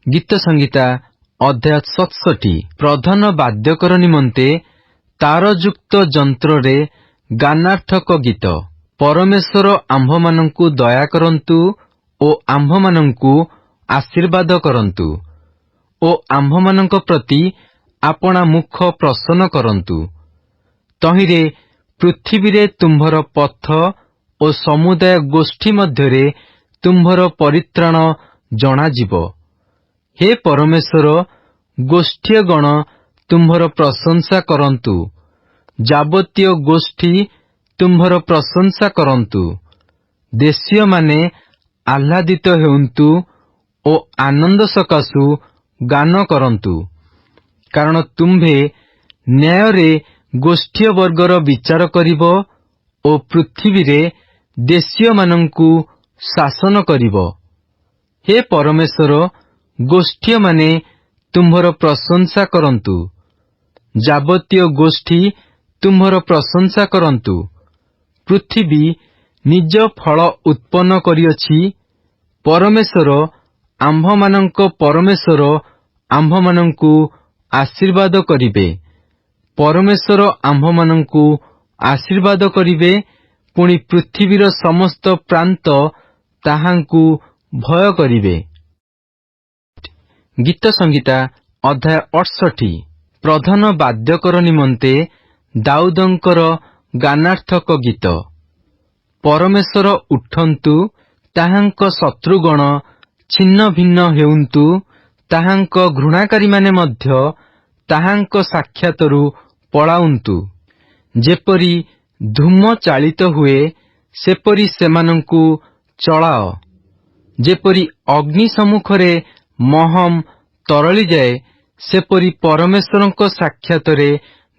ଗୀତ ସଂହିତା ଅଧ୍ୟାୟ 67 ପ୍ରଧାନ ବାଦ୍ୟକର ନିମନ୍ତେ ତାରଯୁକ୍ତ ଯନ୍ତ୍ରରେ ଗାନାର୍ଥକ ଗୀତ। ପରମେଶ୍ୱର ଆମ୍ଭମାନଙ୍କୁ ଦୟା କରନ୍ତୁ ଓ ଆମ୍ଭମାନଙ୍କୁ ଆଶୀର୍ବାଦ କରନ୍ତୁ ଓ ଆମ୍ଭମାନଙ୍କ ପ୍ରତି ଆପଣା ମୁଖ ପ୍ରସନ୍ନ କରନ୍ତୁ। ତହିଁରେ ପୃଥିବୀରେ ତୁମ୍ଭର ପଥ ଓ ସମୁଦାୟ ଗୋଷ୍ଠୀ ମଧ୍ୟରେ ତୁମ୍ଭର ପରିତ୍ରାଣ ଜଣାଯିବ। ହେ ପରମେଶ୍ୱର, ଗୋଷ୍ଠୀୟଗଣ ତୁମ୍ଭର ପ୍ରଶଂସା କରନ୍ତୁ, ଯାବତୀୟ ଗୋଷ୍ଠୀ ତୁମ୍ଭର ପ୍ରଶଂସା କରନ୍ତୁ। ଦେଶୀୟମାନେ ଆହ୍ଲାଦିତ ହେଉନ୍ତୁ ଓ ଆନନ୍ଦ ସକାଶୁ ଗାନ କରନ୍ତୁ, କାରଣ ତୁମ୍ଭେ ନ୍ୟାୟରେ ଗୋଷ୍ଠୀୟ ବର୍ଗର ବିଚାର କରିବ ଓ ପୃଥିବୀରେ ଦେଶୀୟମାନଙ୍କୁ ଶାସନ କରିବ। ହେ ପରମେଶ୍ୱର, ଗୋଷ୍ଠୀୟମାନେ ତୁମ୍ଭର ପ୍ରଶଂସା କରନ୍ତୁ, ଯାବତୀୟ ଗୋଷ୍ଠୀ ତୁମ୍ଭର ପ୍ରଶଂସା କରନ୍ତୁ। ପୃଥିବୀ ନିଜ ଫଳ ଉତ୍ପନ୍ନ କରିଅଛି। ପରମେଶ୍ୱର ଆମ୍ଭମାନଙ୍କୁ ଆଶୀର୍ବାଦ କରିବେ। ପରମେଶ୍ୱର ଆମ୍ଭମାନଙ୍କୁ ଆଶୀର୍ବାଦ କରିବେ, ପୁଣି ପୃଥିବୀର ସମସ୍ତ ପ୍ରାନ୍ତ ତାହାଙ୍କୁ ଭୟ କରିବେ। ଗୀତ ସଂହିତା ଅଧ୍ୟାୟ 68 ପ୍ରଧାନ ବାଦ୍ୟକର ନିମନ୍ତେ ଦାଉଦଙ୍କର ଗାନାର୍ଥକ ଗୀତ। ପରମେଶ୍ୱର ଉଠନ୍ତୁ, ତାହାଙ୍କ ଶତ୍ରୁଗଣ ଛିନ୍ନ ଭିନ୍ନ ହେଉନ୍ତୁ, ତାହାଙ୍କ ଘୃଣାକାରୀମାନେ ମଧ୍ୟ ତାହାଙ୍କ ସାକ୍ଷାତରୁ ପଳାଉନ୍ତୁ। ଯେପରି ଧୂମ ଚାଳିତ ହୁଏ, ସେପରି ସେମାନଙ୍କୁ ଚଳାଅ। ଯେପରି ଅଗ୍ନି ସମ୍ମୁଖରେ ମହମ ତରଳିଯାଏ, ସେପରି ପରମେଶ୍ୱରଙ୍କ ସାକ୍ଷାତରେ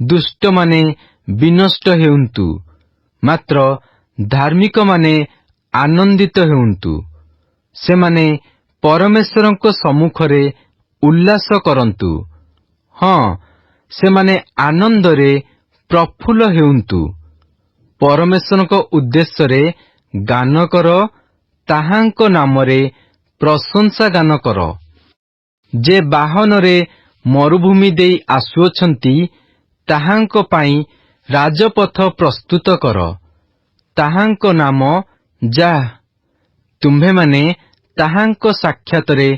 ଦୁଷ୍ଟମାନେ ବିନଷ୍ଟ ହେଉନ୍ତୁ, ମାତ୍ର ଧାର୍ମିକମାନେ ଆନନ୍ଦିତ ହେଉନ୍ତୁ। ସେମାନେ ପରମେଶ୍ୱରଙ୍କ ସମ୍ମୁଖରେ ଉଲ୍ଲାସ କରନ୍ତୁ। ହଁ, ସେମାନେ ଆନନ୍ଦରେ ପ୍ରଫୁଲ୍ଲ ହେଉନ୍ତୁ। ପରମେଶ୍ୱରଙ୍କ ଉଦ୍ଦେଶ୍ୟରେ ଗାନ କର, ତାହାଙ୍କ ନାମରେ ପ୍ରଶଂସା ଗାନ କର। ଯେ ବାହନରେ ମରୁଭୂମି ଦେଇ ଆସୁଅଛନ୍ତି, ତାହାଙ୍କ ପାଇଁ ରାଜପଥ ପ୍ରସ୍ତୁତ କର। ତାହାଙ୍କ ନାମ ଯାହ। ତୁମ୍ଭେମାନେ ତାହାଙ୍କ ସାକ୍ଷାତରେ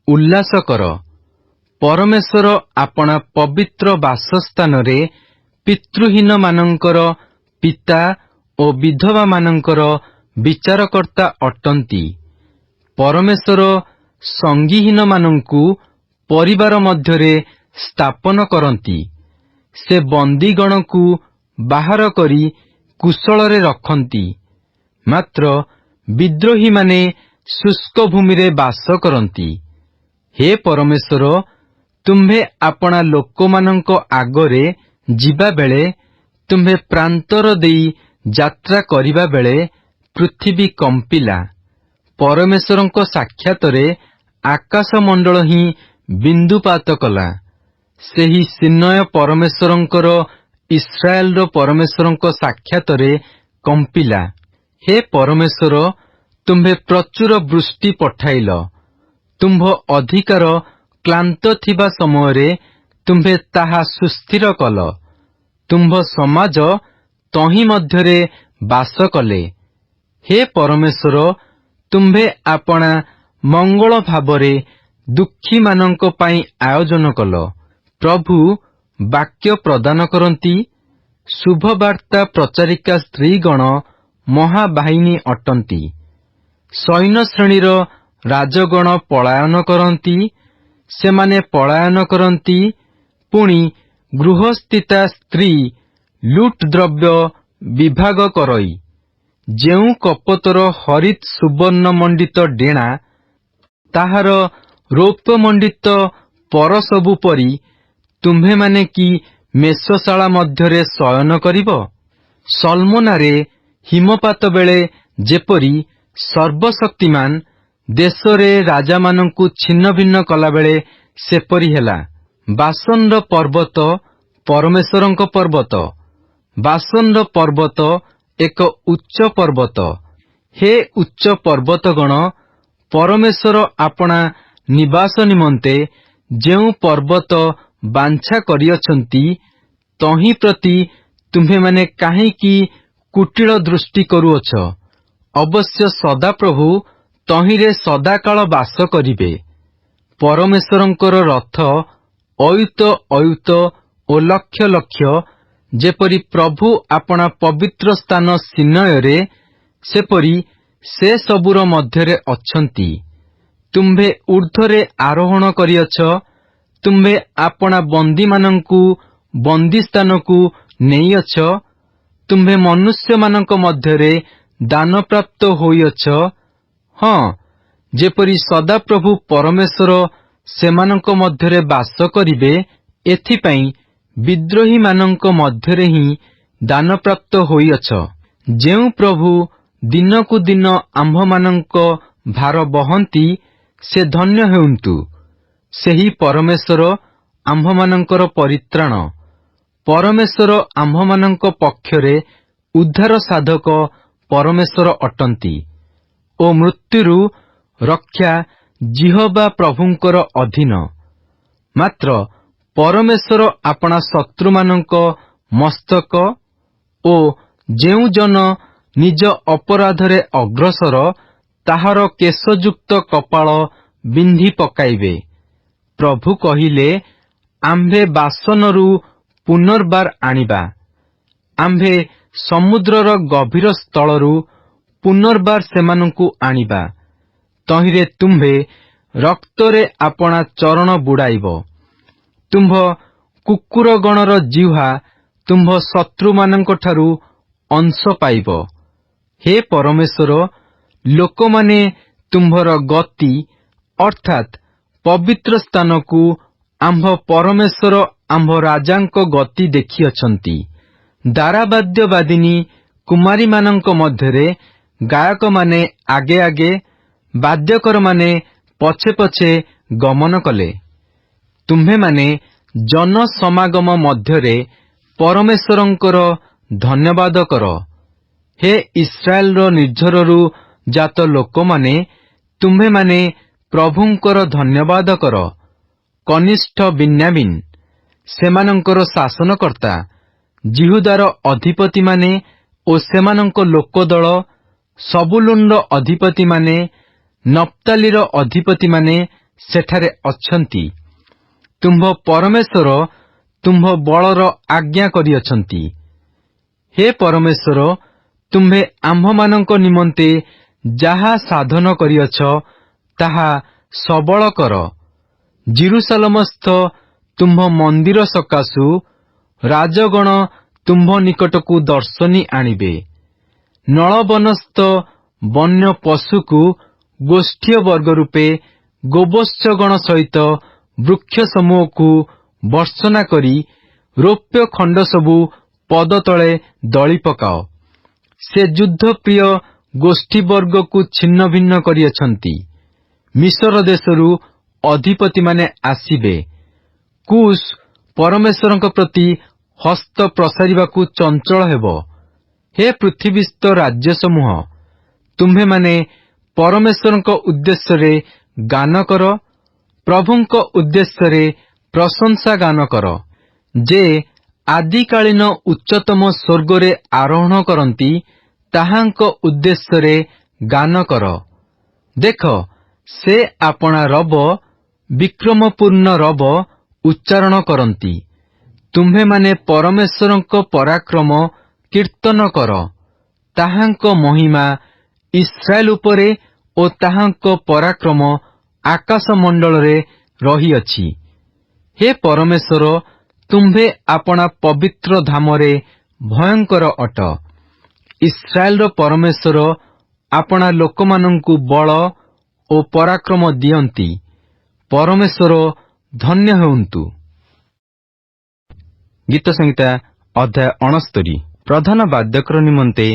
ଉଲ୍ଲାସ କର। ପରମେଶ୍ୱର ଆପଣା ପବିତ୍ର ବାସସ୍ଥାନରେ ପିତୃହୀନମାନଙ୍କର ପିତା ଓ ବିଧବାମାନଙ୍କର ବିଚାରକର୍ତ୍ତା ଅଟନ୍ତି। ପରମେଶ୍ୱର ସଙ୍ଗୀହୀନମାନଙ୍କୁ ପରିବାର ମଧ୍ୟରେ ସ୍ଥାପନ କରନ୍ତି। ସେ ବନ୍ଦୀଗଣକୁ ବାହାର କରି କୁଶଳରେ ରଖନ୍ତି, ମାତ୍ର ବିଦ୍ରୋହୀମାନେ ଶୁଷ୍କ ଭୂମିରେ ବାସ କରନ୍ତି। ହେ ପରମେଶ୍ୱର, ତୁମ୍ଭେ ଆପଣା ଲୋକମାନଙ୍କ ଆଗରେ ଯିବାବେଳେ, ତୁମ୍ଭେ ପ୍ରାନ୍ତର ଦେଇ ଯାତ୍ରା କରିବାବେଳେ ପୃଥିବୀ କମ୍ପିଲା। ପରମେଶ୍ୱରଙ୍କ ସାକ୍ଷାତରେ ଆକାଶମଣ୍ଡଳ ହିଁ ବିନ୍ଦୁପାତ କଲା। ସେହି ସିନୟ ପରମେଶ୍ୱରଙ୍କର, ଇସ୍ରାଏଲର ପରମେଶ୍ୱରଙ୍କ ସାକ୍ଷାତରେ କମ୍ପିଲା। ହେ ପରମେଶ୍ୱର, ତୁମ୍ଭେ ପ୍ରଚୁର ବୃଷ୍ଟି ପଠାଇଲ। ତୁମ୍ଭ ଅଧିକାର କ୍ଳାନ୍ତ ଥିବା ସମୟରେ ତୁମ୍ଭେ ତାହା ସୁସ୍ଥିର କଲ। ତୁମ୍ଭ ସମାଜ ତହିଁ ମଧ୍ୟରେ ବାସ କଲେ। ହେ ପରମେଶ୍ୱର, ତୁମ୍ଭେ ଆପଣା ମଙ୍ଗଳ ଭାବରେ ଦୁଃଖୀମାନଙ୍କ ପାଇଁ ଆୟୋଜନ କଲ। ପ୍ରଭୁ ବାକ୍ୟ ପ୍ରଦାନ କରନ୍ତି। ଶୁଭବାର୍ତ୍ତା ପ୍ରଚାରିକା ସ୍ତ୍ରୀଗଣ ମହାବାହିନୀ ଅଟନ୍ତି। ସୈନ୍ୟଶ୍ରେଣୀର ରାଜଗଣ ପଳାୟନ କରନ୍ତି। ସେମାନେ ପଳାୟନ କରନ୍ତି, ପୁଣି ଗୃହସ୍ଥିତା ସ୍ତ୍ରୀ ଲୁଟ୍ ଦ୍ରବ୍ୟ ବିଭାଗ କରଇ। ଯେଉଁ କପୋତର ହରିତ୍ ସୁବର୍ଣ୍ଣ ମଣ୍ଡିତ ଡେଣା, ତାହାର ରୌପ୍ୟମଣ୍ଡିତ ପରଶବୁ ପରି ତୁମ୍ଭେମାନେ କି ମେଷଶାଳା ମଧ୍ୟରେ ଶୟନ କରିବ? ସଲ୍ମୋନାରେ ହିମପାତ ବେଳେ ଯେପରି ସର୍ବଶକ୍ତିମାନ ଦେଶରେ ରାଜାମାନଙ୍କୁ ଛିନ୍ନ ଭିନ୍ନ କଲାବେଳେ ସେପରି ହେଲା। ବାସନର ପର୍ବତ ପରମେଶ୍ୱରଙ୍କ ପର୍ବତ। ବାସନର ପର୍ବତ ଏକ ଉଚ୍ଚ ପର୍ବତ। ହେ ଉଚ୍ଚ ପର୍ବତଗଣ, ପରମେଶ୍ୱର ଆପଣା ନିବାସ ନିମନ୍ତେ ଯେଉଁ ପର୍ବତ ବାଞ୍ଛା କରିଅଛନ୍ତି, ତହିଁ ପ୍ରତି ତୁମ୍ଭେମାନେ କାହିଁକି କୁଟିଳ ଦୃଷ୍ଟି କରୁଅଛ? ଅବଶ୍ୟ ସଦାପ୍ରଭୁ ତହିଁରେ ସଦାକାଳ ବାସ କରିବେ। ପରମେଶ୍ୱରଙ୍କର ରଥ ଅୟୁତ ଅୟୁତ ଓ ଲକ୍ଷ ଲକ୍ଷ, ଯେପରି ପ୍ରଭୁ ଆପଣା ପବିତ୍ର ସ୍ଥାନ ସିନୟରେ, ସେପରି ସେ ସବୁର ମଧ୍ୟରେ ଅଛନ୍ତି। ତୁମ୍ଭେ ଊର୍ଦ୍ଧ୍ୱରେ ଆରୋହଣ କରିଅଛ, ତୁମ୍ଭେ ଆପଣା ବନ୍ଦୀମାନଙ୍କୁ ବନ୍ଦୀସ୍ଥାନକୁ ନେଇଅଛ, ତୁମ୍ଭେ ମନୁଷ୍ୟମାନଙ୍କ ମଧ୍ୟରେ ଦାନପ୍ରାପ୍ତ ହୋଇଅଛ। ହଁ, ଯେପରି ସଦାପ୍ରଭୁ ପରମେଶ୍ୱର ସେମାନଙ୍କ ମଧ୍ୟରେ ବାସ କରିବେ, ଏଥିପାଇଁ ବିଦ୍ରୋହୀମାନଙ୍କ ମଧ୍ୟରେ ହିଁ ଦାନପ୍ରାପ୍ତ ହୋଇଅଛ। ଯେଉଁ ପ୍ରଭୁ ଦିନକୁ ଦିନ ଆମ୍ଭମାନଙ୍କ ଭାର ବହନ୍ତି, ସେ ଧନ୍ୟ ହେଉନ୍ତୁ। ସେହି ପରମେଶ୍ୱର ଆମ୍ଭମାନଙ୍କର ପରିତ୍ରାଣ। ପରମେଶ୍ୱର ଆମ୍ଭମାନଙ୍କ ପକ୍ଷରେ ଉଦ୍ଧାର ସାଧକ ପରମେଶ୍ୱର ଅଟନ୍ତି ଓ ମୃତ୍ୟୁରୁ ରକ୍ଷା ଜିହୋବା ପ୍ରଭୁଙ୍କର ଅଧୀନ। ମାତ୍ର ପରମେଶ୍ୱର ଆପଣା ଶତ୍ରୁମାନଙ୍କ ମସ୍ତକ ଓ ଯେଉଁ ଜନ ନିଜ ଅପରାଧରେ ଅଗ୍ରସର, ତାହାର କେଶଯୁକ୍ତ କପାଳ ବିନ୍ଧି ପକାଇବେ। ପ୍ରଭୁ କହିଲେ, ଆମ୍ଭେ ବାସନରୁ ପୁନର୍ବାର ଆଣିବା, ଆମ୍ଭେ ସମୁଦ୍ରର ଗଭୀର ସ୍ଥଳରୁ ପୁନର୍ବାର ସେମାନଙ୍କୁ ଆଣିବା। ତହିଁରେ ତୁମ୍ଭେ ରକ୍ତରେ ଆପଣା ଚରଣ ବୁଡ଼ାଇବ। ତୁମ୍ଭ କୁକୁରଗଣର ଜିହ୍ୱା ତୁମ୍ଭ ଶତ୍ରୁମାନଙ୍କଠାରୁ ଅଂଶ ପାଇବ। ହେ ପରମେଶ୍ୱର, ଲୋକମାନେ ତୁମ୍ଭର ଗତି ଅର୍ଥାତ୍ ପବିତ୍ର ସ୍ଥାନକୁ, ଆମ୍ଭ ପରମେଶ୍ୱର ଆମ୍ଭ ରାଜାଙ୍କ ଗତି ଦେଖିଅଛନ୍ତି। ଦାରାବାଦ୍ୟବାଦିନୀ କୁମାରୀମାନଙ୍କ ମଧ୍ୟରେ ଗାୟକମାନେ ଆଗେ ଆଗେ, ବାଦ୍ୟକରମାନେ ପଛେ ପଛେ ଗମନ କଲେ। ତୁମ୍ଭେମାନେ ଜନସମାଗମ ମଧ୍ୟରେ ପରମେଶ୍ୱରଙ୍କର ଧନ୍ୟବାଦ କର। ହେ ଇସ୍ରାଏଲର ନିର୍ଝରରୁ ଜାତ ଲୋକମାନେ, ତୁମ୍ଭେମାନେ ପ୍ରଭୁଙ୍କର ଧନ୍ୟବାଦ କର। କନିଷ୍ଠ ବିନ୍ୟାମିନ୍ ସେମାନଙ୍କର ଶାସନକର୍ତ୍ତା, ଜିହୁଦାର ଅଧିପତିମାନେ ଓ ସେମାନଙ୍କ ଲୋକଦଳ, ସବୁଲୁନ୍‌ର ଅଧିପତିମାନେ, ନପ୍ତାଲିର ଅଧିପତିମାନେ ସେଠାରେ ଅଛନ୍ତି। ତୁମ୍ଭ ପରମେଶ୍ୱର ତୁମ୍ଭ ବଳର ଆଜ୍ଞା କରିଅଛନ୍ତି। ହେ ପରମେଶ୍ୱର, ତୁମ୍ଭେ ଆମ୍ଭମାନଙ୍କ ନିମନ୍ତେ ଯାହା ସାଧନ କରିଅଛ, ତାହା ସବଳ କର। ଜିରୁସାଲମସ୍ଥ ତୁମ୍ଭ ମନ୍ଦିର ସକାଶୁ ରାଜଗଣ ତୁମ୍ଭ ନିକଟକୁ ଦର୍ଶନୀ ଆଣିବେ। ନଳବନସ୍ଥ ବନ୍ୟ ପଶୁକୁ ଗୋଷ୍ଠୀୟ ବର୍ଗ ରୂପେ, ଗୋବତ୍ସଗଣ ସହିତ ବୃକ୍ଷସମୂହକୁ ବର୍ଷନା କରି, ରୌପ୍ୟ ଖଣ୍ଡ ସବୁ ପଦତଳେ ଦଳି ପକାଅ। ସେ ଯୁଦ୍ଧପ୍ରିୟ ଗୋଷ୍ଠୀବର୍ଗକୁ ଛିନ୍ନ ଭିନ୍ନ କରିଅଛନ୍ତି। ମିଶର ଦେଶରୁ ଅଧିପତିମାନେ ଆସିବେ। କୁଶ ପରମେଶ୍ୱରଙ୍କ ପ୍ରତି ହସ୍ତ ପ୍ରସାରିବାକୁ ଚଞ୍ଚଳ ହେବ। ହେ ପୃଥିବୀସ୍ଥ ରାଜ୍ୟସମୂହ, ତୁମ୍ଭେମାନେ ପରମେଶ୍ୱରଙ୍କ ଉଦ୍ଦେଶ୍ୟରେ ଗାନ କର, ପ୍ରଭୁଙ୍କ ଉଦ୍ଦେଶ୍ୟରେ ପ୍ରଶଂସା ଗାନ କର। ଯେ ଆଦିକାଳୀନ ଉଚ୍ଚତମ ସ୍ୱର୍ଗରେ ଆରୋହଣ କରନ୍ତି, ତାହାଙ୍କ ଉଦ୍ଦେଶ୍ୟରେ ଗାନ କର। ଦେଖ, ସେ ଆପଣା ରବ, ବିକ୍ରମପୂର୍ଣ୍ଣ ରବ ଉଚ୍ଚାରଣ କରନ୍ତି। ତୁମ୍ଭେମାନେ ପରମେଶ୍ୱରଙ୍କ ପରାକ୍ରମ କୀର୍ତ୍ତନ କର। ତାହାଙ୍କ ମହିମା ଇସ୍ରାଏଲ ଉପରେ ଓ ତାହାଙ୍କ ପରାକ୍ରମ ଆକାଶମଣ୍ଡଳରେ ରହିଅଛି। ହେ ପରମେଶ୍ୱର, ତୁମ୍ଭେ ଆପଣା ପବିତ୍ର ଧାମରେ ଭୟଙ୍କର ଅଟ। ଇସ୍ରାଏଲର ପରମେଶ୍ୱର ଆପଣା ଲୋକମାନଙ୍କୁ ବଳ ଓ ପରାକ୍ରମ ଦିଅନ୍ତି। ପରମେଶ୍ୱର ଧନ୍ୟ ହେଉନ୍ତୁ। ଗୀତ ସଂହିତା ଅଧ୍ୟାୟ 69। ପ୍ରଧାନ ବାଦ୍ୟକର ନିମନ୍ତେ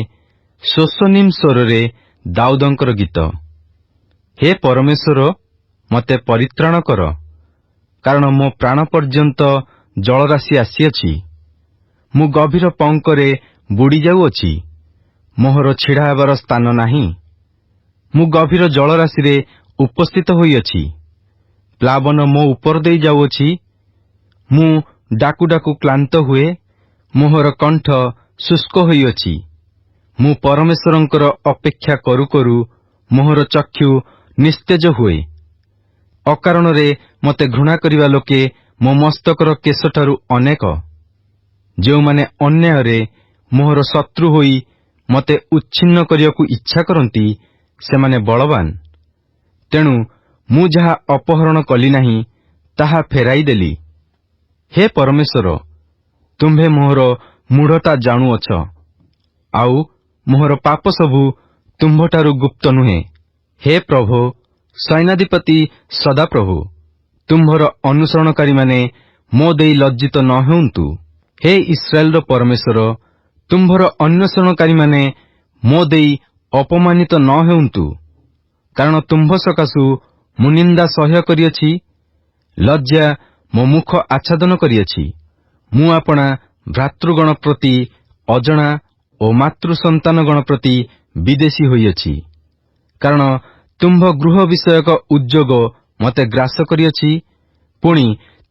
ଶୋଷନିମ୍ ସ୍ୱରରେ ଦାଉଦଙ୍କର ଗୀତ। ହେ ପରମେଶ୍ୱର, ମୋତେ ପରିତ୍ରାଣ କର, କାରଣ ମୋ ପ୍ରାଣ ପର୍ଯ୍ୟନ୍ତ ଜଳରାଶି ଆସିଅଛି। ମୁଁ ଗଭୀର ପଙ୍କରେ ବୁଡ଼ି ଯାଉଅଛି, ମୋହର ଛିଡ଼ା ହେବାର ସ୍ଥାନ ନାହିଁ। ମୁଁ ଗଭୀର ଜଳରାଶିରେ ଉପସ୍ଥିତ ହୋଇଅଛି। ପ୍ଲାବନ ମୋ ଉପର ଦେଇ ଯାଉଅଛି। ମୁଁ ଡାକୁ ଡାକୁ କ୍ଳାନ୍ତ ହୁଏ, ମୋହର କଣ୍ଠ ଶୁଷ୍କ ହୋଇଅଛି। ମୁଁ ପରମେଶ୍ୱରଙ୍କର ଅପେକ୍ଷା କରୁ କରୁ ମୋହର ଚକ୍ଷୁ ନିସ୍ତେଜ ହୁଏ। ଅକାରଣରେ ମତେ ଘୃଣା କରିବା ଲୋକେ ମୋ ମସ୍ତକର କେଶଠାରୁ ଅନେକ। ଯେଉଁମାନେ ଅନ୍ୟାୟରେ ମୋହର ଶତ୍ରୁ ହୋଇ ମତେ ଉଚ୍ଛିନ୍ନ କରିବାକୁ ଇଚ୍ଛା କରନ୍ତି, ସେମାନେ ବଳବାନ। ତେଣୁ ମୁଁ ଯାହା ଅପହରଣ କଲି ନାହିଁ, ତାହା ଫେରାଇ ଦେଲି। ହେ ପରମେଶ୍ୱର, ତୁମ୍ଭେ ମୋହର ମୂଢ଼ତା ଜାଣୁଅଛ, ଆଉ ମୋହର ପାପ ସବୁ ତୁମ୍ଭଠାରୁ ଗୁପ୍ତ ନୁହେଁ। ହେ ପ୍ରଭୁ, ସୈନ୍ୟାଧିପତି ସଦାପ୍ରଭୁ, ତୁମ୍ଭର ଅନୁସରଣକାରୀମାନେ ମୋ ଦେଇ ଲଜ୍ଜିତ ନ ହେଉନ୍ତୁ। ହେ ଇସ୍ରାଏଲର ପରମେଶ୍ୱର, ତୁମ୍ଭର ଅନ୍ୱେଷଣକାରୀମାନେ ମୋ ଦେଇ ଅପମାନିତ ନ ହେଉନ୍ତୁ। କାରଣ ତୁମ୍ଭ ସକାଶୁ ମୁଁ ନିନ୍ଦା ସହ୍ୟ କରିଅଛି, ଲଜ୍ଜା ମୋ ମୁଖ ଆଚ୍ଛାଦନ କରିଅଛି। ମୁଁ ଆପଣା ଭ୍ରାତୃଗଣ ପ୍ରତି ଅଜଣା ଓ ମାତୃ ସନ୍ତାନଗଣ ପ୍ରତି ବିଦେଶୀ ହୋଇଅଛି। କାରଣ ତୁମ୍ଭ ଗୃହ ବିଷୟକ ଉଦ୍ଯୋଗ ମତେ ଗ୍ରାସ କରିଅଛି, ପୁଣି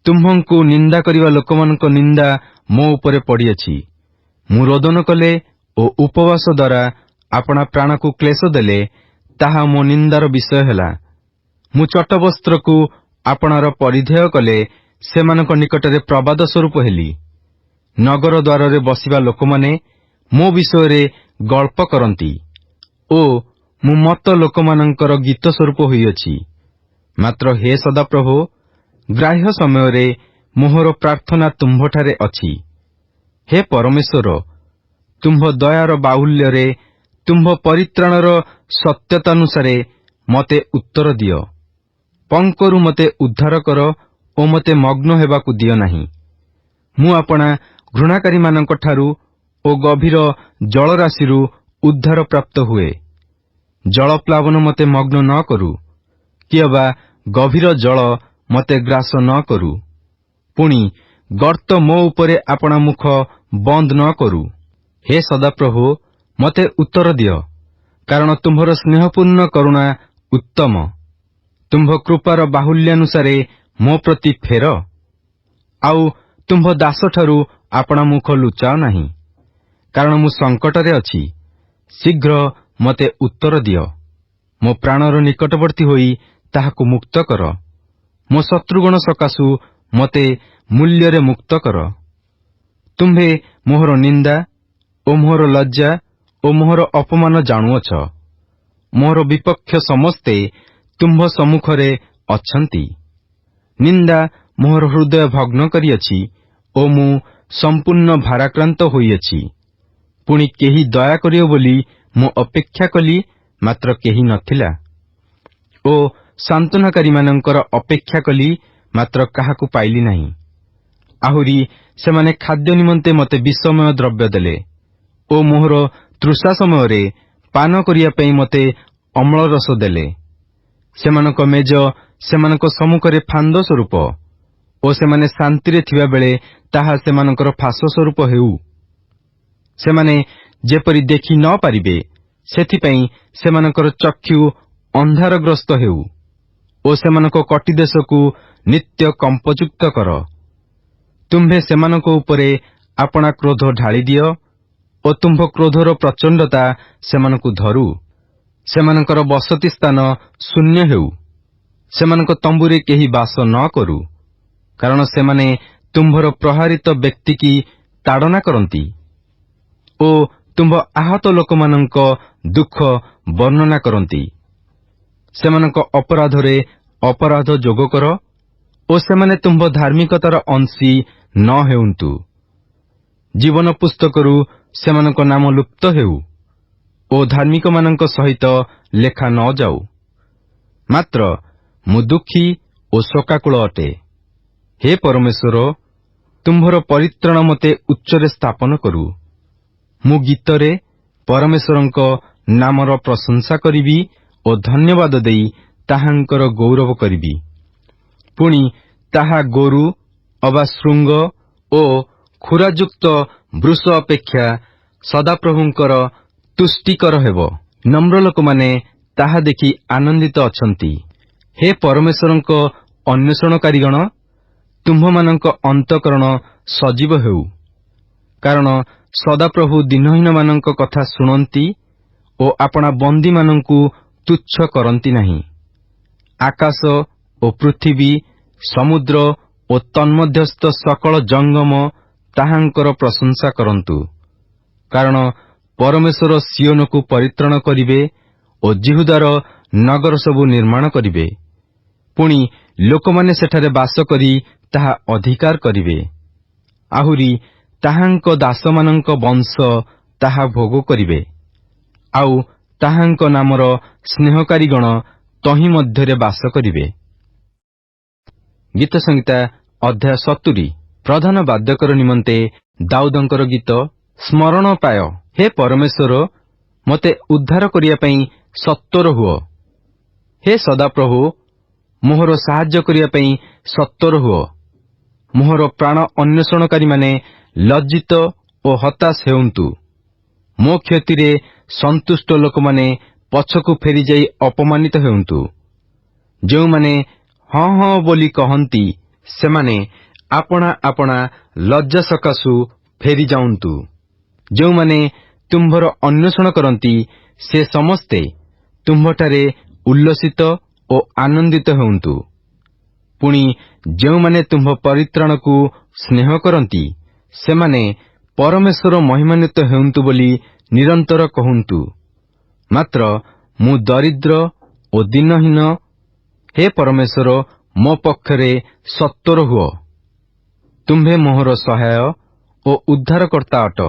ତୁମ୍ଭଙ୍କୁ ନିନ୍ଦା କରିବା ଲୋକମାନଙ୍କ ନିନ୍ଦା ମୋ ଉପରେ ପଡ଼ିଅଛି। ମୁଁ ରୋଦନ କଲେ ଓ ଉପବାସ ଦ୍ୱାରା ଆପଣା ପ୍ରାଣକୁ କ୍ଲେଶ ଦେଲେ, ତାହା ମୋ ନିନ୍ଦାର ବିଷୟ ହେଲା। ମୁଁ ଚଟବସ୍ତ୍ରକୁ ଆପଣାର ପରିଧେୟ କଲେ, ସେମାନଙ୍କ ନିକଟରେ ପ୍ରବାଦ ସ୍ୱରୂପ ହେଲି। ନଗର ଦ୍ୱାରରେ ବସିବା ଲୋକମାନେ ମୋ ବିଷୟରେ ଗଳ୍ପ କରନ୍ତି ଓ ମୁଁ ମତ ଲୋକମାନଙ୍କର ଗୀତ ସ୍ୱରୂପ ହୋଇଅଛି। ମାତ୍ର ହେ ସଦାପ୍ରଭୁ, ଗ୍ରାହ୍ୟ ସମୟରେ ମୋହର ପ୍ରାର୍ଥନା ତୁମ୍ଭଠାରେ ଅଛି। ହେ ପରମେଶ୍ୱର, ତୁମ୍ଭ ଦୟାର ବାହୁଲ୍ୟରେ, ତୁମ୍ଭ ପରିତ୍ରାଣର ସତ୍ୟତାନୁସାରେ ମତେ ଉତ୍ତର ଦିଅ। ପଙ୍କରୁ ମତେ ଉଦ୍ଧାର କର ଓ ମତେ ମଗ୍ନ ହେବାକୁ ଦିଅ ନାହିଁ। ମୁଁ ଆପଣା ଘୃଣାକାରୀମାନଙ୍କଠାରୁ ଓ ଗଭୀର ଜଳରାଶିରୁ ଉଦ୍ଧାର ପ୍ରାପ୍ତ ହୁଏ। ଜଳପ୍ଲାବନ ମତେ ମଗ୍ନ ନ କରୁ, କି ଅବା ଗଭୀର ଜଳ ମତେ ଗ୍ରାସ ନ କରୁ। ପୁଣି ଗର୍ତ୍ତ ମୋ ଉପରେ ଆପଣା ମୁଖ ବନ୍ଦ ନ କରୁ। ହେ ସଦାପ୍ରଭୁ, ମତେ ଉତ୍ତର ଦିଅ, କାରଣ ତୁମ୍ଭର ସ୍ନେହପୂର୍ଣ୍ଣ କରୁଣା ଉତ୍ତମ। ତୁମ୍ଭ କୃପାର ବାହୁଲ୍ୟାନୁସାରେ ମୋ ପ୍ରତି ଫେର, ଆଉ ତୁମ୍ଭ ଦାସଠାରୁ ଆପଣା ମୁଖ ଲୁଚାଅ ନାହିଁ। କାରଣ ମୁଁ ସଙ୍କଟରେ ଅଛି, ଶୀଘ୍ର ମତେ ଉତ୍ତର ଦିଅ। ମୋ ପ୍ରାଣର ନିକଟବର୍ତ୍ତୀ ହୋଇ ତାହାକୁ ମୁକ୍ତ କର। ମୋ ଶତ୍ରୁଗଣ ସକାଶୁ ମତେ ମୂଲ୍ୟରେ ମୁକ୍ତ କର। ତୁମ୍ଭେ ମୋହର ନିନ୍ଦା ଓ ମୋହର ଲଜ୍ଜା ଓ ମୋହର ଅପମାନ ଜାଣୁଅଛ। ମୋହର ବିପକ୍ଷ ସମସ୍ତେ ତୁମ୍ଭ ସମ୍ମୁଖରେ ଅଛନ୍ତି। ନିନ୍ଦା ମୋହର ହୃଦୟ ଭଗ୍ନ କରିଅଛି ଓ ମୁଁ ସମ୍ପୂର୍ଣ୍ଣ ଭାରାକ୍ରାନ୍ତ ହୋଇଅଛି। ପୁଣି କେହି ଦୟା କରିବ ବୋଲି ମୁଁ ଅପେକ୍ଷା କଲି, ମାତ୍ର କେହି ନଥିଲା। ଓ ସାନ୍ତ୍ୱନାକାରୀମାନଙ୍କର ଅପେକ୍ଷା କଲି, ମାତ୍ର କାହାକୁ ପାଇଲି ନାହିଁ। ଆହୁରି ସେମାନେ ଖାଦ୍ୟ ନିମନ୍ତେ ମତେ ବିଷମୟ ଦ୍ରବ୍ୟ ଦେଲେ ଓ ମୋହର ତୃଷା ସମୟରେ ପାନ କରିବା ପାଇଁ ମତେ ଅମ୍ଳରସ ଦେଲେ। ସେମାନଙ୍କ ମେଜ ସେମାନଙ୍କ ସମ୍ମୁଖରେ ଫାନ୍ଦ ସ୍ୱରୂପ, ଓ ସେମାନେ ଶାନ୍ତିରେ ଥିବାବେଳେ ତାହା ସେମାନଙ୍କର ଫାଶ ସ୍ୱରୂପ ହେଉ। ସେମାନେ ଯେପରି ଦେଖି ନ ପାରିବେ, ସେଥିପାଇଁ ସେମାନଙ୍କର ଚକ୍ଷୁ ଅନ୍ଧାରଗ୍ରସ୍ତ ହେଉ ଓ ସେମାନଙ୍କ କଟିଦେଶକୁ ନିତ୍ୟ କମ୍ପଯୁକ୍ତ କର। ତୁମ୍ଭେ ସେମାନଙ୍କ ଉପରେ ଆପଣା କ୍ରୋଧ ଢାଳି ଦିଅ ଓ ତୁମ୍ଭ କ୍ରୋଧର ପ୍ରଚଣ୍ଡତା ସେମାନଙ୍କୁ ଧରୁ। ସେମାନଙ୍କର ବସତି ସ୍ଥାନ ଶୂନ୍ୟ ହେଉ, ସେମାନଙ୍କ ତମ୍ବୁରେ କେହି ବାସ ନ କରୁ, କାରଣ ସେମାନେ ତୁମ୍ଭର ପ୍ରହାରିତ ବ୍ୟକ୍ତିକି ତାଡ଼ନା କରନ୍ତି ଓ ତୁମ୍ଭ ଆହତ ଲୋକମାନଙ୍କ ଦୁଃଖ ବର୍ଣ୍ଣନା କରନ୍ତି। ସେମାନଙ୍କ ଅପରାଧରେ ଅପରାଧ ଯୋଗ କର ଓ ସେମାନେ ତୁମ୍ଭ ଧାର୍ମିକତାର ଅଂଶୀ ନ ହେଉନ୍ତୁ। ଜୀବନ ପୁସ୍ତକରୁ ସେମାନଙ୍କ ନାମ ଲୁପ୍ତ ହେଉ ଓ ଧାର୍ମିକମାନଙ୍କ ସହିତ ଲେଖା ନ ଯାଉ। ମାତ୍ର ମୁଁ ଦୁଃଖୀ ଓ ଶୋକାକୁଳ ଅଟେ। ହେ ପରମେଶ୍ୱର, ତୁମ୍ଭର ପରିତ୍ରାଣ ମତେ ଉଚ୍ଚରେ ସ୍ଥାପନ କରୁ। ମୁଁ ଗୀତରେ ପରମେଶ୍ୱରଙ୍କ ନାମର ପ୍ରଶଂସା କରିବି ଓ ଧନ୍ୟବାଦ ଦେଇ ତାହାଙ୍କର ଗୌରବ କରିବି। ପୁଣି ତାହା ଗୋରୁ ଅବା ଶୃଙ୍ଗ ଓ ଖୁରାଯୁକ୍ତ ବୃଷ ଅପେକ୍ଷା ସଦାପ୍ରଭୁଙ୍କର ତୁଷ୍ଟିକର ହେବ। ନମ୍ର ଲୋକମାନେ ତାହା ଦେଖି ଆନନ୍ଦିତ ଅଛନ୍ତି। ହେ ପରମେଶ୍ୱରଙ୍କ ଅନ୍ୱେଷଣକାରୀଗଣ, ତୁମ୍ଭମାନଙ୍କ ଅନ୍ତଃକରଣ ସଜୀବ ହେଉ, କାରଣ ସଦାପ୍ରଭୁ ଦିନହୀନମାନଙ୍କ କଥା ଶୁଣନ୍ତି ଓ ଆପଣା ବନ୍ଦୀମାନଙ୍କୁ ତୁଚ୍ଛ କରନ୍ତି ନାହିଁ। ଆକାଶ ଓ ପୃଥିବୀ, ସମୁଦ୍ର ଓ ତନ୍ମଧ୍ୟସ୍ଥ ସକଳ ଜଙ୍ଗମ ତାହାଙ୍କର ପ୍ରଶଂସା କରନ୍ତୁ। କାରଣ ପରମେଶ୍ୱର ସିଓନକୁ ପରିତ୍ରାଣ କରିବେ ଓ ଜିହୁଦାର ନଗର ସବୁ ନିର୍ମାଣ କରିବେ। ପୁଣି ଲୋକମାନେ ସେଠାରେ ବାସ କରି ତାହା ଅଧିକାର କରିବେ। ଆହୁରି ତାହାଙ୍କ ଦାସମାନଙ୍କ ବଂଶ ତାହା ଭୋଗ କରିବେ। ଆଉ ତାହାଙ୍କ ନାମର ସ୍ନେହକାରୀଗଣ ତହିଁ ମଧ୍ୟରେ ବାସ କରିବେ। ଗୀତ ସଂହିତା ଅଧ୍ୟାୟ 70। ପ୍ରଧାନ ବାଦ୍ୟକର ନିମନ୍ତେ ଦାଉଦଙ୍କର ଗୀତ। ସ୍ମରଣ ପାୟ। ହେ ପରମେଶ୍ୱର, ମୋତେ ଉଦ୍ଧାର କରିବା ପାଇଁ ସତ୍ୱର ହୁଅ। ହେ ସଦାପ୍ରଭୁ, ମୋହର ସାହାଯ୍ୟ କରିବା ପାଇଁ ସତ୍ୱର ହୁଅ। ମୋହର ପ୍ରାଣ ଅନ୍ୱେଷଣକାରୀମାନେ ଲଜ୍ଜିତ ଓ ହତାଶ ହେଉନ୍ତୁ। ମୋ କ୍ଷତିରେ ସନ୍ତୁଷ୍ଟ ଲୋକମାନେ ପଛକୁ ଫେରିଯାଇ ଅପମାନିତ ହେଉନ୍ତୁ। ଯେଉଁମାନେ ହଁ ହଁ ବୋଲି କହନ୍ତି, ସେମାନେ ଆପଣା ଆପଣା ଲଜ୍ଜା ସକାଶୁ ଫେରିଯାଉନ୍ତୁ। ଯେଉଁମାନେ ତୁମ୍ଭର ଅନ୍ୱେଷଣ କରନ୍ତି, ସେ ସମସ୍ତେ ତୁମ୍ଭଠାରେ ଉଲ୍ଲସିତ ଓ ଆନନ୍ଦିତ ହେଉନ୍ତୁ। ପୁଣି ଯେଉଁମାନେ ତୁମ୍ଭ ପରିତ୍ରାଣକୁ ସ୍ନେହ କରନ୍ତି, ସେମାନେ ପରମେଶ୍ୱର ମହିମାନ୍ୱିତ ହେଉନ୍ତୁ ବୋଲି ନିରନ୍ତର କହନ୍ତୁ। ମାତ୍ର ମୁଁ ଦରିଦ୍ର ଓ ଦିନହୀନ। ହେ ପରମେଶ୍ୱର, ମୋ ପକ୍ଷରେ ସତ୍ୱର ହୁଅ। ତୁମ୍ଭେ ମୋହର ସହାୟ ଓ ଉଦ୍ଧାରକର୍ତ୍ତା ଅଟ।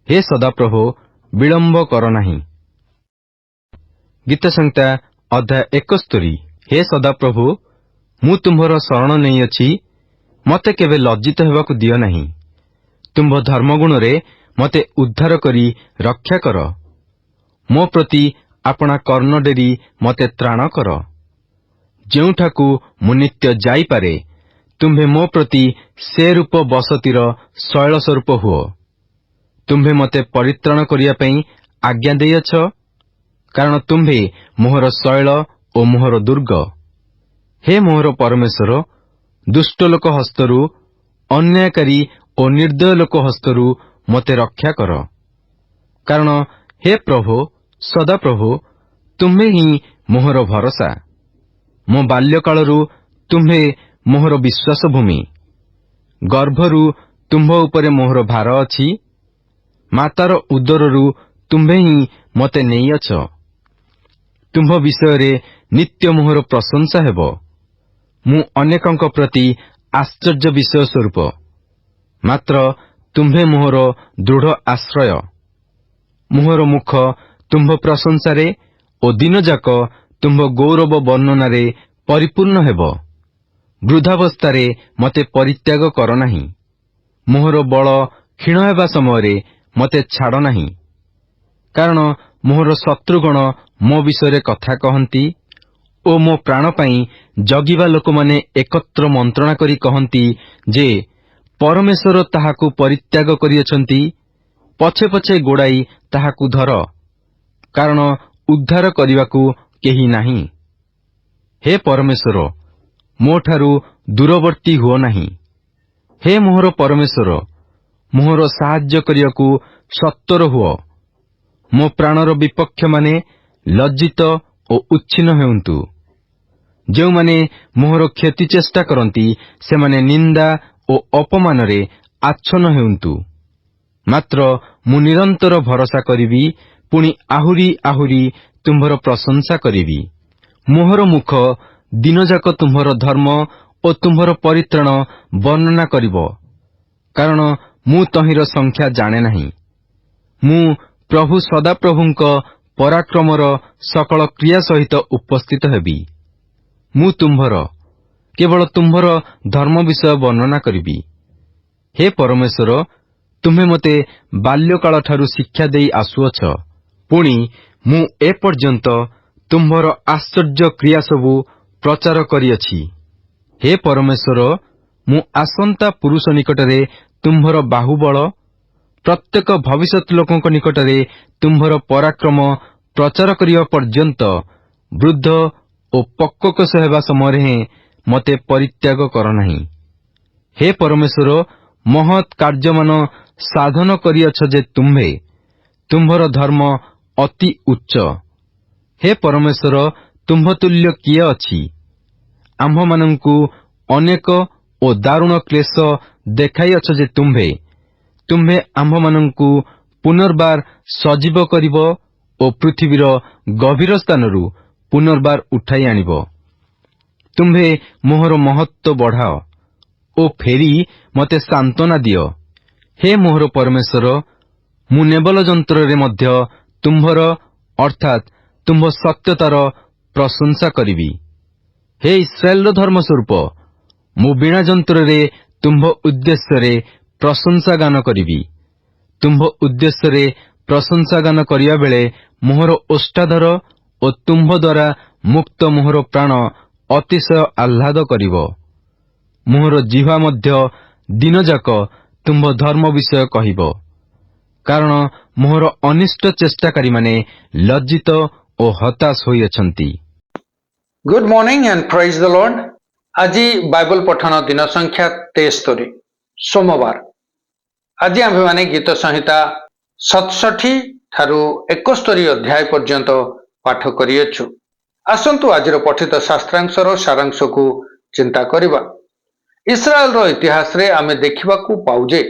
ହେ ସଦାପ୍ରଭୁ, ବିଳମ୍ବ କର ନାହିଁ। ଗୀତ ସଂହିତା ଅଧ୍ୟାୟ 71। ହେ ସଦାପ୍ରଭୁ, ମୁଁ ତୁମ୍ଭର ଶରଣ ନେଇଅଛି। ମୋତେ କେବେ ଲଜ୍ଜିତ ହେବାକୁ ଦିଅ ନାହିଁ। ତୁମ୍ଭ ଧର୍ମଗୁଣରେ ମୋତେ ଉଦ୍ଧାର କରି ରକ୍ଷା କର। ମୋ ପ୍ରତି ଆପଣା କର୍ଣ୍ଣ ଡେରି ମୋତେ ତ୍ରାଣ କର। ଯେଉଁଠାକୁ ମୁଁ ନିତ୍ୟ ଯାଇପାରେ, ତୁମ୍ଭେ ମୋ ପ୍ରତି ସେ ରୂପ ବସତିର ଶୈଳ ସ୍ୱରୂପ ହୁଅ। ତୁମ୍ଭେ ମୋତେ ପରିତ୍ରାଣ କରିବା ପାଇଁ ଆଜ୍ଞା ଦେଇଅଛ, କାରଣ ତୁମ୍ଭେ ମୋହର ଶୈଳ ଓ ମୋହର ଦୁର୍ଗ। ହେ ମୋହର ପରମେଶ୍ୱର, ଦୁଷ୍ଟ ଲୋକ ହସ୍ତରୁ, ଅନ୍ୟାୟକାରୀ ଓ ନିର୍ଦ୍ଦୟ ଲୋକ ହସ୍ତରୁ ମୋତେ ରକ୍ଷା କର। କାରଣ ହେ ପ୍ରଭୁ, ସଦାପ୍ରଭୁ, ତୁମ୍ଭେ ହିଁ ମୋହର ଭରସା। ମୋ ବାଲ୍ୟକାଳରୁ ତୁମ୍ଭେ ମୋହର ବିଶ୍ୱାସ ଭୂମି। ଗର୍ଭରୁ ତୁମ୍ଭ ଉପରେ ମୋହର ଭାର ଅଛି। ମାତାର ଉଦରରୁ ତୁମ୍ଭେ ହିଁ ମୋତେ ନେଇଅଛ। ତୁମ୍ଭ ବିଷୟରେ ନିତ୍ୟ ମୋହର ପ୍ରଶଂସା ହେବ। ମୁଁ ଅନେକଙ୍କ ପ୍ରତି ଆଶ୍ଚର୍ଯ୍ୟ ବିଷୟ ସ୍ୱରୂପ। ମାତ୍ର ତୁମ୍ଭେ ମୋହର ଦୃଢ଼ ଆଶ୍ରୟ। ମୋହର ମୁଖ ତୁମ୍ଭ ପ୍ରଶଂସାରେ ଓ ଦିନଯାକ ତୁମ୍ଭ ଗୌରବ ବର୍ଣ୍ଣନାରେ ପରିପୂର୍ଣ୍ଣ ହେବ। ବୃଦ୍ଧାବସ୍ଥାରେ ମୋତେ ପରିତ୍ୟାଗ କର ନାହିଁ। ମୋହର ବଳ କ୍ଷୀଣ ହେବା ସମୟରେ ମୋତେ ଛାଡ଼ ନାହିଁ। କାରଣ ମୋହର ଶତ୍ରୁଗଣ ମୋ ବିଷୟରେ କଥା କହନ୍ତି ଓ ମୋ ପ୍ରାଣ ପାଇଁ ଜଗିବା ଲୋକମାନେ ଏକତ୍ର ମନ୍ତ୍ରଣା କରି କହନ୍ତି ଯେ, ପରମେଶ୍ୱର ତାହାକୁ ପରିତ୍ୟାଗ କରିଅଛନ୍ତି। ପଛେ ପଛେ ଗୋଡ଼ାଇ ତାହାକୁ ଧର, କାରଣ ଉଦ୍ଧାର କରିବାକୁ କେହି ନାହିଁ। ହେ ପରମେଶ୍ୱର, ମୋଠାରୁ ଦୂରବର୍ତ୍ତୀ ହୁଅ ନାହିଁ। ହେ ମୋହର ପରମେଶ୍ୱର, ମୋହର ସାହାଯ୍ୟ କରିବାକୁ ସତ୍ୱର ହୁଅ। ମୋ ପ୍ରାଣର ବିପକ୍ଷମାନେ ଲଜ୍ଜିତ ଓ ଉଚ୍ଛିନ୍ନ ହେଉନ୍ତୁ। ଯେଉଁମାନେ ମୋହର କ୍ଷତି ଚେଷ୍ଟା କରନ୍ତି, ସେମାନେ ନିନ୍ଦା ଓ ଅପମାନରେ ଆଚ୍ଛନ୍ନ ହେଉନ୍ତୁ। ମାତ୍ର ମୁଁ ନିରନ୍ତର ଭରସା କରିବି, ପୁଣି ଆହୁରି ଆହୁରି ତୁମ୍ଭର ପ୍ରଶଂସା କରିବି। ମୋହର ମୁଖ ଦିନଯାକ ତୁମ୍ଭର ଧର୍ମ ଓ ତୁମ୍ଭର ପରିତ୍ରାଣ ବର୍ଣ୍ଣନା କରିବ, କାରଣ ମୁଁ ତହିଁର ସଂଖ୍ୟା ଜାଣେ ନାହିଁ। ମୁଁ ପ୍ରଭୁ ସଦାପ୍ରଭୁଙ୍କ ପରାକ୍ରମର ସକଳ କ୍ରିୟା ସହିତ ଉପସ୍ଥିତ ହେବି। ମୁଁ ତୁମ୍ଭର, କେବଳ ତୁମ୍ଭର ଧର୍ମ ବିଷୟ ବର୍ଣ୍ଣନା କରିବି। ହେ ପରମେଶ୍ୱର, ତୁମ୍ଭେ ମୋତେ ବାଲ୍ୟକାଳଠାରୁ ଶିକ୍ଷା ଦେଇ ଆସୁଅଛ। ପୁଣି ମୁଁ ଏପର୍ଯ୍ୟନ୍ତ ତୁମ୍ଭର ଆଶ୍ଚର୍ଯ୍ୟ କ୍ରିୟା ସବୁ ପ୍ରଚାର କରିଅଛି। ହେ ପରମେଶ୍ୱର, ମୁଁ ଆସନ୍ତା ପୁରୁଷ ନିକଟରେ ତୁମ୍ଭର ବାହୁବଳ, ପ୍ରତ୍ୟେକ ଭବିଷ୍ୟତ ଲୋକଙ୍କ ନିକଟରେ ତୁମ୍ଭର ପରାକ୍ରମ ପ୍ରଚାର କରିବା ପର୍ଯ୍ୟନ୍ତ ବୃଦ୍ଧ ଓ ପକ୍ୱକୋଷ ହେବା ସମୟରେ ମତେ ପରିତ୍ୟାଗ କର ନାହିଁ। ହେ ପରମେଶ୍ୱର, ମହତ୍ କାର୍ଯ୍ୟମାନ ସାଧନ କରିଅଛ ଯେ ତୁମ୍ଭର ଧର୍ମ ଅତି ଉଚ୍ଚ। ହେ ପରମେଶ୍ୱର, ତୁମ୍ଭ ତୁଲ୍ୟ କିଏ ଅଛି? ଆମ୍ଭମାନଙ୍କୁ ଅନେକ ଓ ଦାରୁଣ କ୍ଲେଶ ଦେଖାଇଅଛ ଯେ ତୁମ୍ଭେ ଆମ୍ଭମାନଙ୍କୁ ପୁନର୍ବାର ସଜୀବ କରିବ ଓ ପୃଥିବୀର ଗଭୀର ସ୍ଥାନରୁ ପୁନର୍ବାର ଉଠାଇ ଆଣିବ। ତୁମ୍ଭେ ମୋହର ମହତ୍ତ୍ୱ ବଢ଼ାଅ ଓ ଫେରି ମତେ ସାନ୍ତ୍ୱନା ଦିଅ। ହେ ମୋହର ପରମେଶ୍ୱର, ମୁଁ ନେବଲ ଯନ୍ତ୍ରରେ ମଧ୍ୟ ତୁମ୍ଭର ଅର୍ଥାତ୍ ତୁମ୍ଭ ସତ୍ୟତାର ପ୍ରଶଂସା କରିବି। ହେ ଇସ୍ରାଏଲର ଧର୍ମସ୍ୱରୂପ, ମୁଁ ବୀଣା ଯନ୍ତ୍ରରେ ତୁମ୍ଭ ଉଦ୍ଦେଶ୍ୟରେ ପ୍ରଶଂସା ଗାନ କରିବି। ତୁମ୍ଭ ଉଦ୍ଦେଶ୍ୟରେ ପ୍ରଶଂସା ଗାନ କରିବା ବେଳେ ମୋହର ଓଷ୍ଠାଧର ଓ ତୁମ୍ଭ ଦ୍ୱାରା ମୁକ୍ତ ମୋହର ପ୍ରାଣ ଅତିଶୟ ଆହ୍ଲାଦ କରିବ। ମୋହର ଜିହ୍ୱା ମଧ୍ୟ ଦିନଯାକ ତୁମ୍ଭ ଧର୍ମ ବିଷୟ କହିବ, କାରଣ ମୋହର ଅନିଷ୍ଟ ଚେଷ୍ଟାକାରୀମାନେ ଲଜ୍ଜିତ ଓ ହତାଶ ହୋଇଅଛନ୍ତି। Good morning and praise the Lord. ଆଜି ବାଇବଲ ପଠନ ଦିନ ସଂଖ୍ୟା 73 ସୋମବାର। ଆଜି ଆମ୍ଭେମାନେ ଗୀତ ସଂହିତା 67 ଠାରୁ 71 ଅଧ୍ୟାୟ ପର୍ଯ୍ୟନ୍ତ ପାଠ କରିଅଛୁ। ଆସନ୍ତୁ ଆଜିର ପଠିତ ଶାସ୍ତ୍ରାଂଶର ସାରାଂଶକୁ ଚିନ୍ତା କରିବା। ଇସ୍ରାଏଲର ଇତିହାସରେ ଆମେ ଦେଖିବାକୁ ପାଉ ଯେ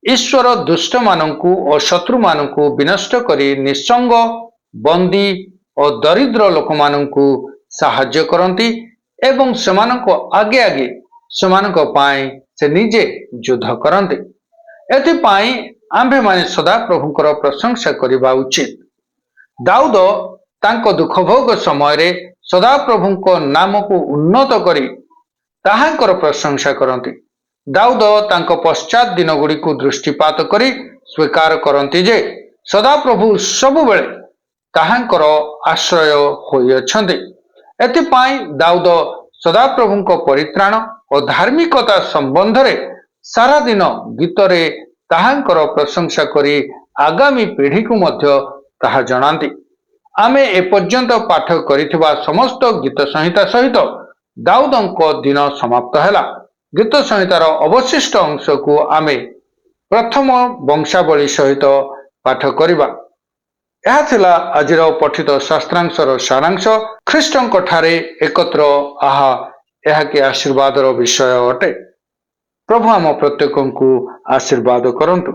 ଈଶ୍ୱର ଦୁଷ୍ଟମାନଙ୍କୁ ଓ ଶତ୍ରୁମାନଙ୍କୁ ବିନଷ୍ଟ କରି ନିଃସଙ୍ଗ, ବନ୍ଦୀ ଓ ଦରିଦ୍ର ଲୋକମାନଙ୍କୁ ସାହାଯ୍ୟ କରନ୍ତି ଏବଂ ସେମାନଙ୍କ ଆଗେ ଆଗେ ସେମାନଙ୍କ ପାଇଁ ସେ ନିଜେ ଯୁଦ୍ଧ କରନ୍ତି। ଏଥିପାଇଁ ଆମ୍ଭେମାନେ ସଦାପ୍ରଭୁଙ୍କର ପ୍ରଶଂସା କରିବା ଉଚିତ। ଦାଉଦ ତାଙ୍କ ଦୁଃଖ ଭୋଗ ସମୟରେ ସଦାପ୍ରଭୁଙ୍କ ନାମକୁ ଉନ୍ନତ କରି ତାହାଙ୍କର ପ୍ରଶଂସା କରନ୍ତି। ଦାଉଦ ତାଙ୍କ ପଶ୍ଚାତ ଦିନଗୁଡ଼ିକୁ ଦୃଷ୍ଟିପାତ କରି ସ୍ୱୀକାର କରନ୍ତି ଯେ ସଦାପ୍ରଭୁ ସବୁବେଳେ ତାହାଙ୍କର ଆଶ୍ରୟ ହୋଇଅଛନ୍ତି। ଏଥିପାଇଁ ଦାଉଦ ସଦାପ୍ରଭୁଙ୍କ ପରିତ୍ରାଣ ଓ ଧାର୍ମିକତା ସମ୍ବନ୍ଧରେ ସାରାଦିନ ଗୀତରେ ତାହାଙ୍କର ପ୍ରଶଂସା କରି ଆଗାମୀ ପିଢ଼ିକୁ ମଧ୍ୟ ତାହା ଜଣାନ୍ତି। ଆମେ ଏପର୍ଯ୍ୟନ୍ତ ପାଠ କରିଥିବା ସମସ୍ତ ଗୀତ ସଂହିତା ସହିତ ଦାଉଦଙ୍କ ଦିନ ସମାପ୍ତ ହେଲା। ଗୀତ ସଂହିତାର ଅବଶିଷ୍ଟ ଅଂଶକୁ ଆମେ ପ୍ରଥମ ବଂଶାବଳୀ ସହିତ ପାଠ କରିବା। ଏହା ଥିଲା ଆଜିର ପଠିତ ଶାସ୍ତ୍ରାଂଶର ସାରାଂଶ। ଖ୍ରୀଷ୍ଟଙ୍କ ଠାରେ ଏକତ୍ର ଏହା କି ଆଶୀର୍ବାଦର ବିଷୟ ଅଟେ। ପ୍ରଭୁ ଆମ ପ୍ରତ୍ୟେକଙ୍କୁ ଆଶୀର୍ବାଦ କରନ୍ତୁ।